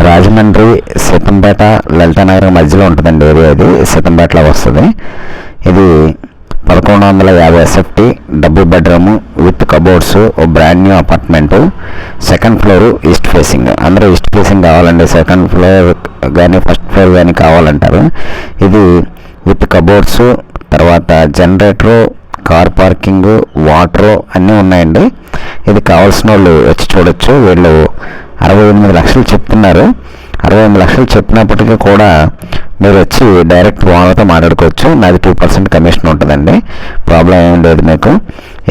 రాజమండ్రి సీతంపేట లలితానగర్ మధ్యలో ఉంటుందండి ఏరియా. ఇది సీతంపేటలో వస్తుంది. ఇది 1150 SFT, double bedroom with cupboards, ఓ brand new apartment, second floor east facing. అందరూ ఈస్ట్ ఫేసింగ్ కావాలండి, సెకండ్ ఫ్లోర్ కానీ ఫస్ట్ ఫ్లోర్ కానీ కావాలంటారు. ఇది విత్ కబోర్డ్స్, తర్వాత జనరేటరు, కార్ పార్కింగ్, వాటరు అన్నీ ఉన్నాయండి. ఇది కావాల్సిన వాళ్ళు వచ్చి చూడొచ్చు. వీళ్ళు 68 లక్షలు చెప్తున్నారు. 68 లక్షలు చెప్పినప్పటికీ కూడా మీరు వచ్చి డైరెక్ట్ ఓనర్తో మాట్లాడుకోవచ్చు. నాది 2% కమిషన్ ఉంటుందండి, ప్రాబ్లం ఏం లేదు మీకు.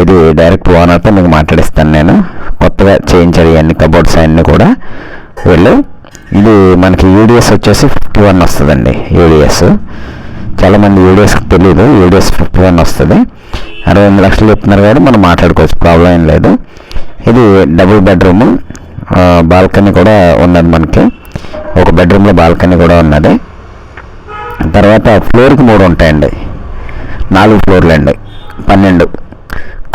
ఇది డైరెక్ట్ ఓనర్తో మీకు మాట్లాడిస్తాను నేను. కొత్తగా చేయించారు ఇవన్నీ కబోర్డ్స్ అన్నీ కూడా వీళ్ళు. ఇది మనకి యూడిఎస్ వచ్చేసి 51 వస్తుందండి. యూడిఎస్ చాలామంది యూడిఎస్కి తెలియదు, యూడిఎస్ 51 వస్తుంది. 68 లక్షలు చెప్తున్నారు కాబట్టి మనం మాట్లాడుకోవచ్చు, ప్రాబ్లం ఏం లేదు. ఇది డబుల్ బెడ్రూమ్, బాల్కనీ కూడా ఉన్నది మనకి. ఒక బెడ్రూమ్లో బాల్కనీ కూడా ఉన్నది. తర్వాత ఫ్లోర్కి 3 ఉంటాయండి, 4 ఫ్లోర్లు అండి, 12.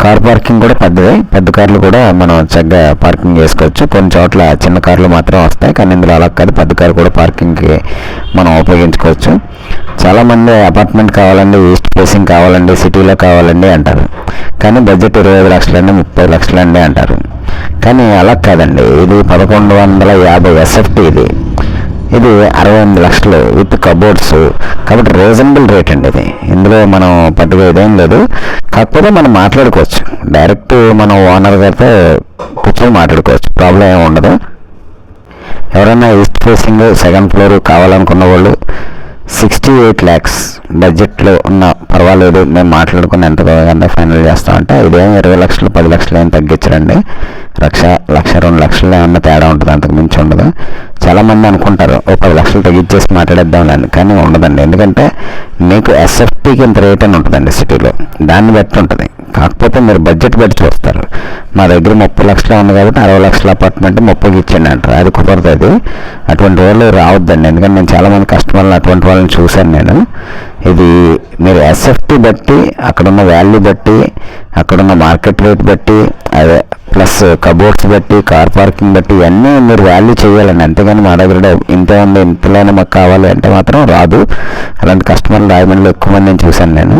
కార్ పార్కింగ్ కూడా పెద్దది, పెద్ద కార్లు కూడా మనం చక్కగా పార్కింగ్ చేసుకోవచ్చు. కొన్ని చోట్ల చిన్న కార్లు మాత్రం వస్తాయి, కానీ ఇందులో అలా కాదు, పెద్ద కారు కూడా పార్కింగ్కి మనం ఉపయోగించుకోవచ్చు. చాలామంది అపార్ట్మెంట్ కావాలండి, ఈస్ట్ ఫేసింగ్ కావాలండి, సిటీలో కావాలండి అంటారు. కానీ బడ్జెట్ 25 లక్షలండి, 30 లక్షలండి అంటారు. కానీ అలా కాదండి, ఇది 1150 ఎస్ఎఫ్టీ. ఇది 68 లక్షలు విత్ కబోర్డ్స్, కాబట్టి రీజనబుల్ రేట్ అండి ఇది. ఇందులో మనం పెద్దగా ఇదేం లేదు. కాకపోతే మనం మాట్లాడుకోవచ్చు, డైరెక్ట్ మనం ఓనర్ గారితో కూర్చొని మాట్లాడుకోవచ్చు, ప్రాబ్లం ఏమి ఉండదు. ఎవరైనా ఈస్ట్ ఫేసింగ్ సెకండ్ ఫ్లోర్ కావాలనుకున్న వాళ్ళు 68 lakhs బడ్జెట్లో ఉన్న పర్వాలేదు, మేము మాట్లాడుకుని ఎంత ఫైనల్ చేస్తామంటే ఇదేం 20 లక్షలు 10 లక్షలు ఏం తగ్గించరండి. 1,00,000 2 లక్షలు ఏమన్నా తేడా ఉంటుంది, అంతకు మించి ఉండదు. చాలామంది అనుకుంటారు ఓ 10 లక్షలు తగ్గించేసి మాట్లాడేద్దాంలేండి, కానీ ఉండదండి. ఎందుకంటే మీకు ఎస్ఎఫ్టీకి ఇంత రేట్ అని ఉంటుందండి సిటీలో, దాన్ని బట్టి ఉంటుంది. కాకపోతే మీరు బడ్జెట్ బట్టి చూస్తారు. మా దగ్గర 30 లక్షలు ఉంది కాబట్టి 60 లక్షల అపార్ట్మెంట్ 30కి ఇచ్చండి అంటారు, అది కుదరదు. అటువంటి వాళ్ళు రావద్దండి, ఎందుకంటే నేను చాలామంది కస్టమర్లు అటువంటి వాళ్ళని చూశాను నేను. ఇది మీరు ఎస్ఎఫ్టీ బట్టి, అక్కడున్న వాల్యూ బట్టి, అక్కడున్న మార్కెట్ రేట్ బట్టి, అదే ప్లస్ కబోర్డ్స్ బట్టి, కార్ పార్కింగ్ బట్టి ఇవన్నీ మీరు వాల్యూ చేయాలండి. అంతేగాని మా దగ్గర ఇంతే ఉంది, ఇంతలోనే మాకు కావాలి అంటే మాత్రం రాదు. అలాంటి కస్టమర్లు రాజమండ్రిలో ఎక్కువ మంది నేను చూశాను నేను.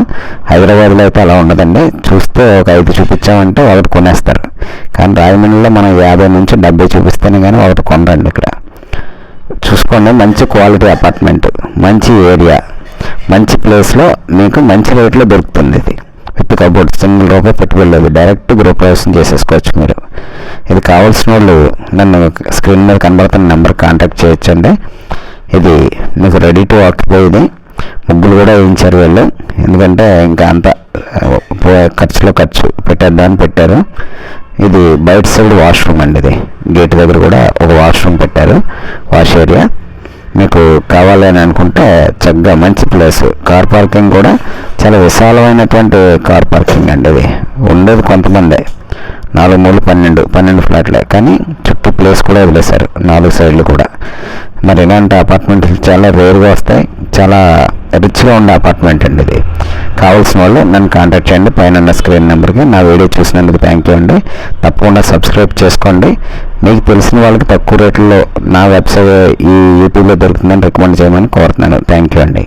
హైదరాబాద్లో అయితే అలా ఉండదండి, చూస్తే ఒక 5 చూపించామంటే ఒకటి కొనేస్తారు. కానీ రాజమండ్రిలో మనం 50 నుంచి 70 చూపిస్తేనే కానీ ఒకటి కొనరండి. ఇక్కడ చూసుకోండి, మంచి క్వాలిటీ అపార్ట్మెంట్, మంచి ఏరియా, మంచి ప్లేస్లో మీకు మంచి రేట్లో దొరుకుతుంది. ఇది విత్ కబోర్డ్, సింగిల్ రూపాయి పెట్టుబడి లేదు, డైరెక్ట్ గృహప్రవేశం చేసేసుకోవచ్చు మీరు. ఇది కావాల్సిన వాళ్ళు నన్ను స్క్రీన్ మీద కనబడుతున్న నెంబర్ కాంటాక్ట్ చేయొచ్చండి. ఇది మీకు రెడీ టు ఆక్యుపై. ఇది ముగ్గులు కూడా వేయించారు వీళ్ళు, ఎందుకంటే ఇంకా అంత ఖర్చు పెట్టేద్దామని పెట్టారు. ఇది బయట సైడ్ వాష్రూమ్ అండి, ఇది గేట్ దగ్గర కూడా ఒక వాష్రూమ్ పెట్టారు, వాష్ ఏరియా. మీకు కావాలి అని అనుకుంటే చక్కగా మంచి ప్లేస్. కార్ పార్కింగ్ కూడా చాలా విశాలమైనటువంటి కార్ పార్కింగ్ అండి. ఇది ఉండేది కొంతమంది, 4 3 12 ఫ్లాట్లే, కానీ చుట్టూ ప్లేస్ కూడా వదిలేశారు 4 సైడ్లు కూడా. మరి ఇలాంటి అపార్ట్మెంట్లు చాలా రేర్గా వస్తాయి, చాలా రిచ్గా ఉండే అపార్ట్మెంట్ అండి ఇది. కావాల్సిన వాళ్ళు నన్ను కాంటాక్ట్ చేయండి పైన స్క్రీన్ నెంబర్కి. నా వీడియో చూసినందుకు థ్యాంక్ యూ అండి. తప్పకుండా సబ్స్క్రైబ్ చేసుకోండి. మీకు తెలిసిన వాళ్ళకి తక్కువ రేట్లలో నా వెబ్సైట్ ఈ యూట్యూబ్లో దొరుకుతుందని రికమెండ్ చేయమని కోరుతున్నాను. థ్యాంక్ యూ అండి.